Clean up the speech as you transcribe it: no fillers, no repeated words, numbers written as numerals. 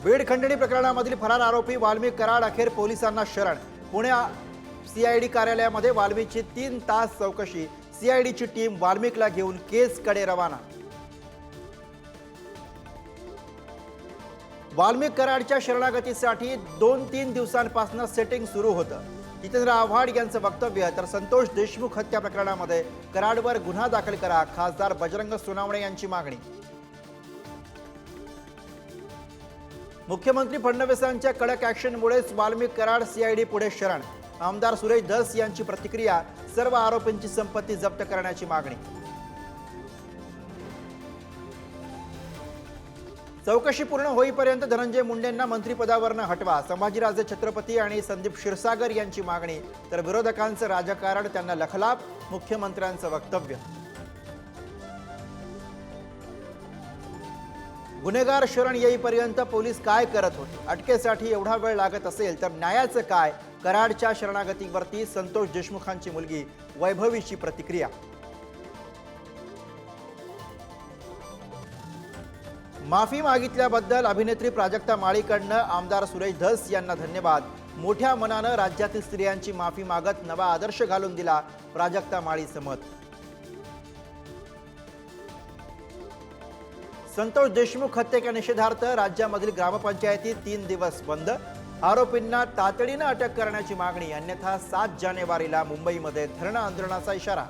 बीड खंडणी प्रकरणामधील फरार आरोपी वाल्मिक कराड अखेर पोलिसांना शरण। पुणे सीआयडी कार्यालयामध्ये वाल्मिकची 3 तास चौकशी। सीआयडीची टीम वाल्मिकला घेऊन केसकडे रवाना। वाल्मिक कराडच्या शरणागतीसाठी 2-3 दिवसांपासून सेटिंग सुरू होतं। जितेंद्र आव्हाड यांचं वक्तव्य तर संतोष देशमुख हत्या प्रकरणामध्ये कराडवर गुन्हा दाखल करा, खासदार बजरंग सोनवणे यांची मागणी। मुख्यमंत्री फडणवीसांच्या कडक ॲक्शनमुळेच वाल्मिक कराड सीआयडी पुढे शरण। आमदार सुरेश धस यांची प्रतिक्रिया, सर्व आरोपींची संपत्ती जप्त करण्याची मागणी। चौकशी पूर्ण होईपर्यंत धनंजय मुंडेंना मंत्रिपदावरून हटवा, संभाजीराजे छत्रपती आणि संदीप क्षीरसागर यांची मागणी। तर विरोधकांचं राजकारण त्यांना लखलाप, मुख्यमंत्र्यांचं वक्तव्य। गुन्हेगार शरण येईपर्यंत पोलीस काय करत होते? अटकेसाठी एवढा वेळ लागत असेल तर न्यायाचं काय? कराडच्या शरणागतीवरती संतोष देशमुखांची मुलगी वैभवीची प्रतिक्रिया। माफी मागितल्याबद्दल अभिनेत्री प्राजक्ता माळीकडनं आमदार सुरेश धस यांना धन्यवाद। मोठ्या मनानं राज्यातील स्त्रियांची माफी मागत नवा आदर्श घालून दिला, प्राजक्ता माळीचं मत। संतोष देशमुख हत्येच्या निषेधार्थ राज्यामधील ग्रामपंचायती 3 दिवस बंद। आरोपींना तातडीनं अटक करण्याची मागणी, अन्यथा 7 जानेवारीला मुंबईमध्ये धरणं आंदोलनाचा इशारा।